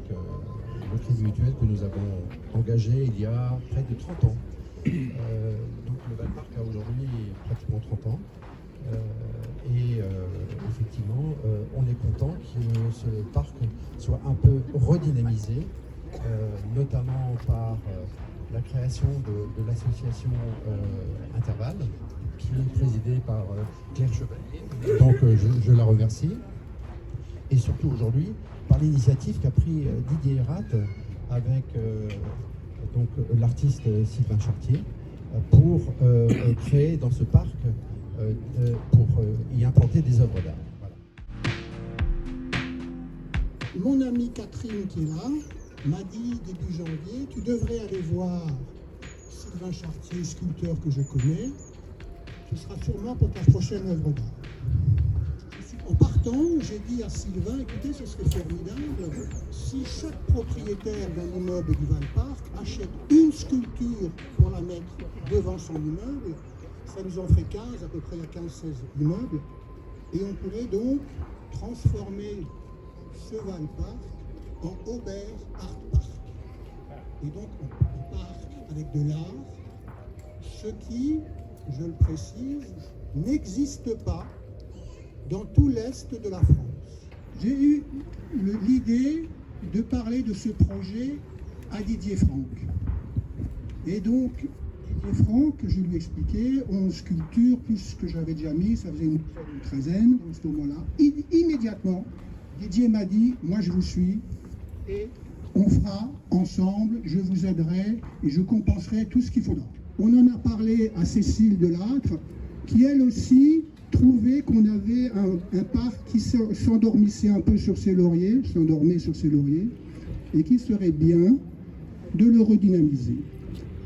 le Crédit Mutuel que nous avons engagé il y a près de 30 ans. Donc le Val-Parc a aujourd'hui pratiquement 30 ans. Effectivement, on est content que ce parc soit un peu redynamisé, notamment par la création de l'association Intervalle, qui est présidée par Claire Chevalier. Donc je la remercie. Et surtout aujourd'hui, par l'initiative qu'a pris Didier Hérat avec donc l'artiste Sylvain Chartier pour créer dans ce parc, pour y implanter des œuvres d'art. Voilà. Mon amie Catherine qui est là m'a dit début janvier, tu devrais aller voir Sylvain Chartier, sculpteur que je connais, ce sera sûrement pour ta prochaine œuvre d'art. En partant, j'ai dit à Sylvain, écoutez, ce serait formidable si chaque propriétaire d'un immeuble du Val-Parc achète une sculpture pour la mettre devant son immeuble. Ça nous en ferait 15, à peu près à 15-16 immeubles. Et on pourrait donc transformer ce Val-Parc en Aubert Art Park. Et donc un parc avec de l'art, ce qui, je le précise, n'existe pas dans tout l'Est de la France. J'ai eu l'idée de parler de ce projet à Didier Franck. Et donc, Didier Franck, je lui ai expliqué, 11 sculptures, plus ce que j'avais déjà mis, ça faisait une treizaine à ce moment-là. Immédiatement, Didier m'a dit, moi je vous suis, et on fera ensemble, je vous aiderai, et je compenserai tout ce qu'il faudra. On en a parlé à Cécile Delattre, qui elle aussi trouvait qu'on avait un parc qui s'endormissait un peu sur ses lauriers, et qu'il serait bien de le redynamiser.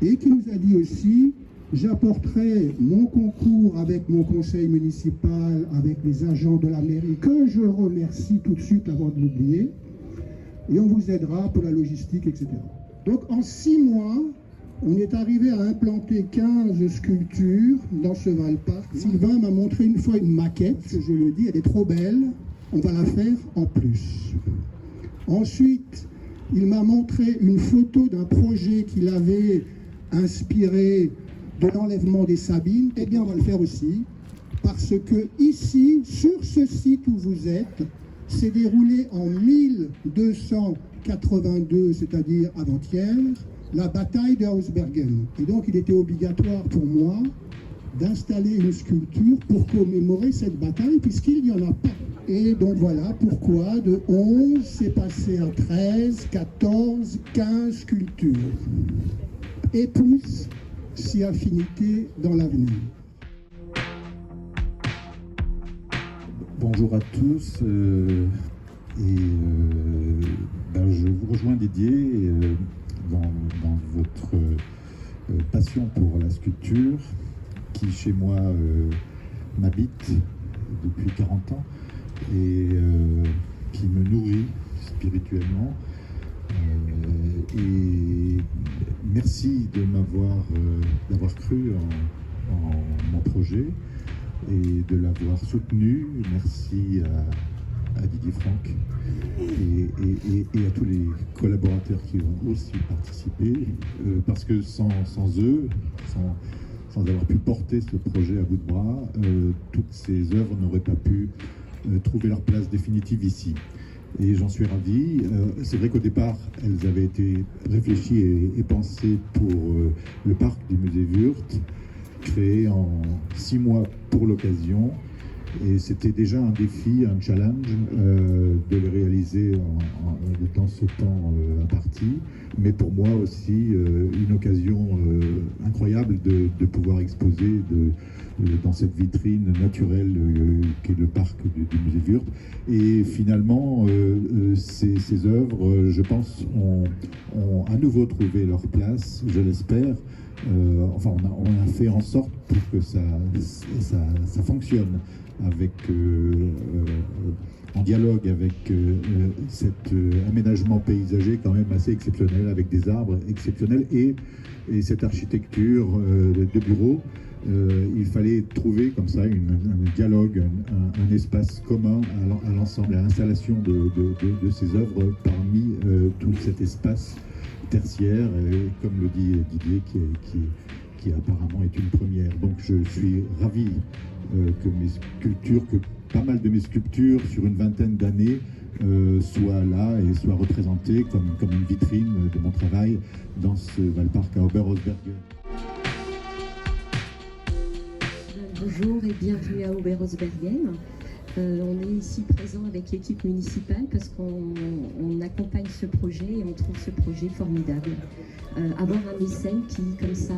Et qui nous a dit aussi, j'apporterai mon concours avec mon conseil municipal, avec les agents de la mairie, que je remercie tout de suite avant de l'oublier, et on vous aidera pour la logistique, etc. Donc en 6 mois, on est arrivé à implanter 15 sculptures dans ce Val-Parc. Sylvain m'a montré une fois une maquette, je le dis, elle est trop belle, on va la faire en plus. Ensuite, il m'a montré une photo d'un projet qu'il avait inspiré de l'enlèvement des Sabines. Eh bien, on va le faire aussi, parce que ici, sur ce site où vous êtes, s'est déroulé en 1282, c'est-à-dire avant-hier, la bataille de Auersbergen. Et donc, il était obligatoire pour moi d'installer une sculpture pour commémorer cette bataille, puisqu'il n'y en a pas. Et donc voilà pourquoi de 11, c'est passé à 13, 14, 15 sculptures. Et plus, si affinité dans l'avenir. Bonjour à tous. Je vous rejoins Didier dans votre passion pour la sculpture qui chez moi m'habite depuis 40 ans et qui me nourrit spirituellement. Et merci de d'avoir cru en mon projet et de l'avoir soutenu. Merci à Didier Franck et à tous les collaborateurs qui ont aussi participé, parce que sans eux, sans avoir pu porter ce projet à bout de bras, toutes ces œuvres n'auraient pas pu trouver leur place définitive ici. Et j'en suis ravi. C'est vrai qu'au départ, elles avaient été réfléchies et pensées pour le parc du musée Wurth, créé en 6 mois pour l'occasion. Et c'était déjà un défi, un challenge de les réaliser dans ce temps imparti. Mais pour moi aussi, une occasion incroyable de pouvoir exposer dans cette vitrine naturelle qu'est le parc du musée Wurth. Et finalement, ces œuvres, je pense, ont à nouveau trouvé leur place, je l'espère. On a fait en sorte pour que ça fonctionne en dialogue avec cet aménagement paysager quand même assez exceptionnel, avec des arbres exceptionnels et cette architecture de bureaux. Il fallait trouver comme ça un dialogue, un espace commun à l'ensemble, à l'installation de ces œuvres parmi tout cet espace tertiaire, et comme le dit Didier, qui apparemment est une première. Donc je suis ravi que pas mal de mes sculptures sur une vingtaine d'années soient là et soient représentées comme une vitrine de mon travail dans ce Valparc à Oberhausbergen. Bonjour et bienvenue à Oberhausbergen. On est ici présent avec l'équipe municipale parce qu'on accompagne ce projet et on trouve ce projet formidable. Avoir un mécène qui, comme ça,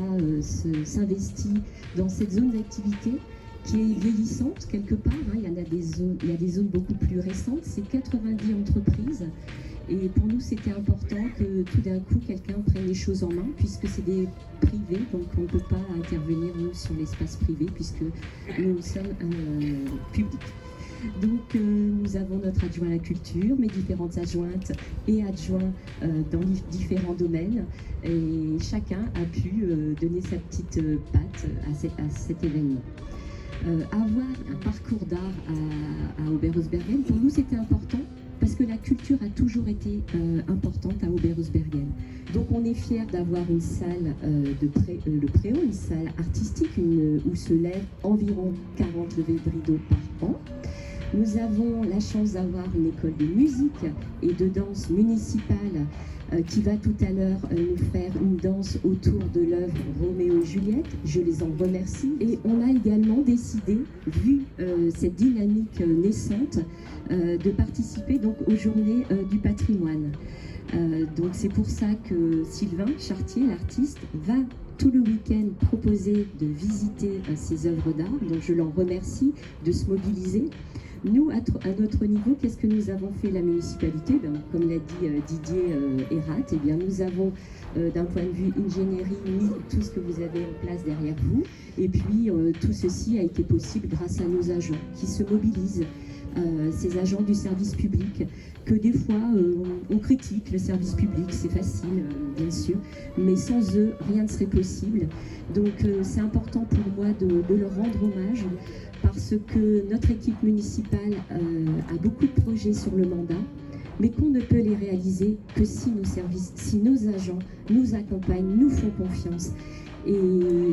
s'investit dans cette zone d'activité qui est vieillissante quelque part. Il y a des zones beaucoup plus récentes, c'est 90 entreprises. Et pour nous, c'était important que tout d'un coup, quelqu'un prenne les choses en main, puisque c'est des privés, donc on ne peut pas intervenir, nous, sur l'espace privé, puisque nous sommes publics. Donc nous avons notre adjoint à la culture, mes différentes adjointes et adjoints dans différents domaines, et chacun a pu donner sa petite patte à cet événement. Avoir un parcours d'art à Oberhausbergen, pour nous c'était important, parce que la culture a toujours été importante à Oberhausbergen. Donc on est fiers d'avoir une salle le Préau, une salle artistique où se lèvent environ 40 levées de rideaux par an. Nous avons la chance d'avoir une école de musique et de danse municipale qui va tout à l'heure nous faire une danse autour de l'œuvre Roméo et Juliette. Je les en remercie. Et on a également décidé, vu cette dynamique naissante, de participer donc aux Journées du patrimoine. Donc c'est pour ça que Sylvain Chartier, l'artiste, va tout le week-end proposer de visiter ces œuvres d'art. Donc je l'en remercie de se mobiliser. Nous, à notre niveau, qu'est-ce que nous avons fait la municipalité? Comme l'a dit Didier Erat, eh bien, nous avons, d'un point de vue ingénierie, mis tout ce que vous avez en place derrière vous. Et puis, tout ceci a été possible grâce à nos agents qui se mobilisent. Ces agents du service public, que des fois on critique le service public, c'est facile bien sûr, mais sans eux rien ne serait possible. Donc c'est important pour moi de leur rendre hommage, parce que notre équipe municipale a beaucoup de projets sur le mandat, mais qu'on ne peut les réaliser que si nos agents nous accompagnent, nous font confiance. Et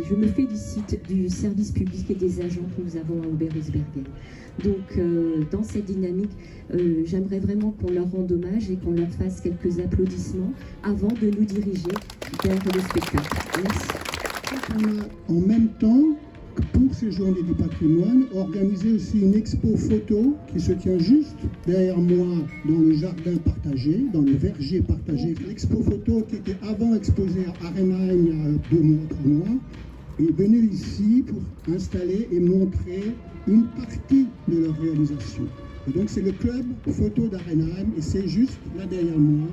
je me félicite du service public et des agents que nous avons à Oberhausbergen. Donc dans cette dynamique, j'aimerais vraiment qu'on leur rende hommage et qu'on leur fasse quelques applaudissements avant de nous diriger vers le spectacle. Merci. On a en même temps, pour ces Journées du patrimoine, organisé aussi une expo photo qui se tient juste derrière moi dans le jardin partagé, dans le verger partagé. L'expo photo qui était avant exposée à Arenheim il y a 2 mois, 3 mois, est venue ici pour installer et montrer une partie de leur réalisation. Et donc c'est le club photo d'Arenheim et c'est juste là derrière moi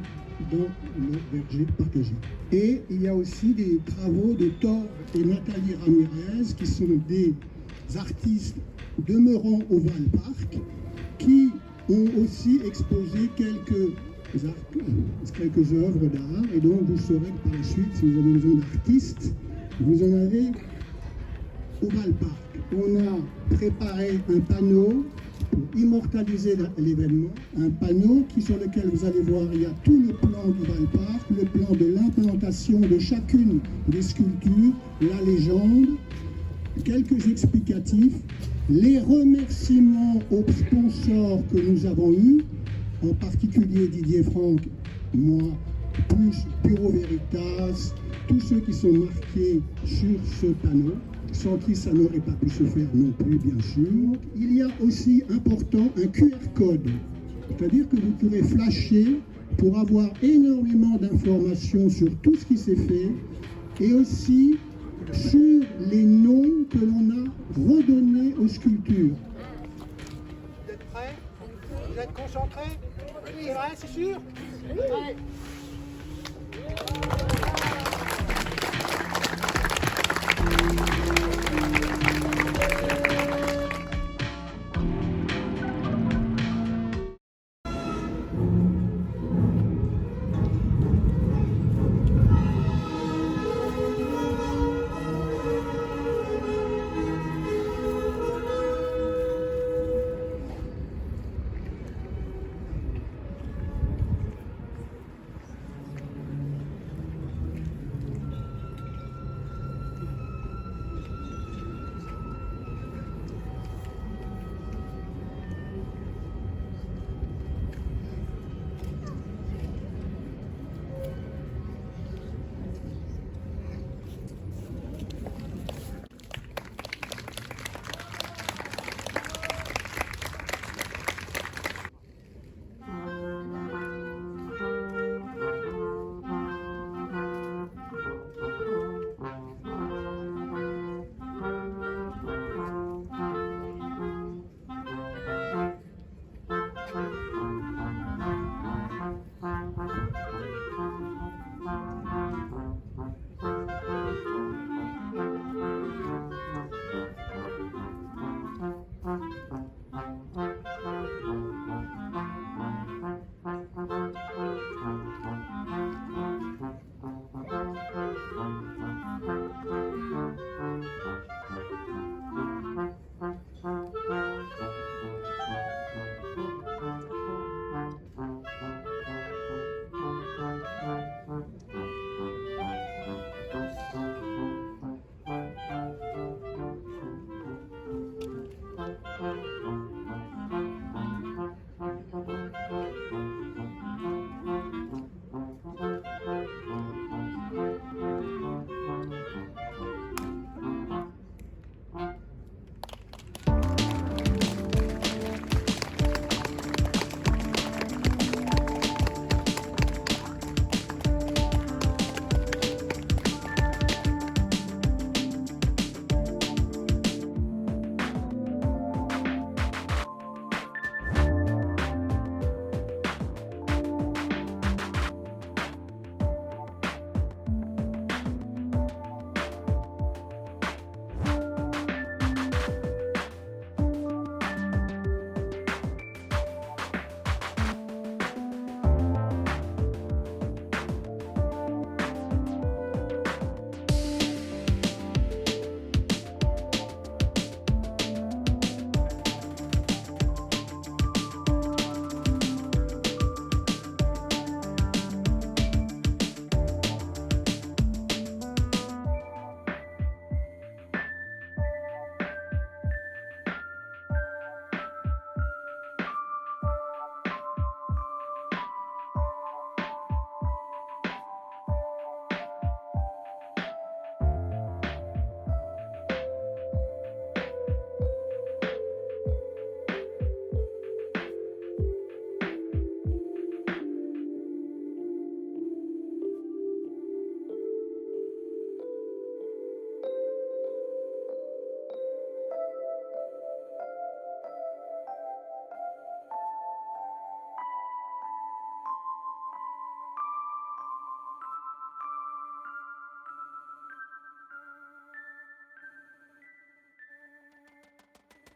dans le verger partagé. Et il y a aussi des travaux de Thor et Nathalie Ramirez qui sont des artistes demeurant au Valparc qui ont aussi exposé quelques œuvres d'art. Et donc vous saurez par la suite, si vous avez besoin d'artistes, vous en avez au Valparc. On a préparé un panneau pour immortaliser l'événement, un panneau sur lequel vous allez voir, il y a tout le plan du Valparc, le plan de l'implantation de chacune des sculptures, la légende, quelques explicatifs, les remerciements aux sponsors que nous avons eus, en particulier Didier Franck, moi, plus Bureau Veritas, tous ceux qui sont marqués sur ce panneau, sans qui ça n'aurait pas pu se faire non plus, bien sûr. Il y a aussi important un QR code, c'est-à-dire que vous pourrez flasher pour avoir énormément d'informations sur tout ce qui s'est fait et aussi sur les noms que l'on a redonnés aux sculptures. Vous êtes prêts? Vous êtes concentrés? C'est vrai, c'est sûr? Ouais.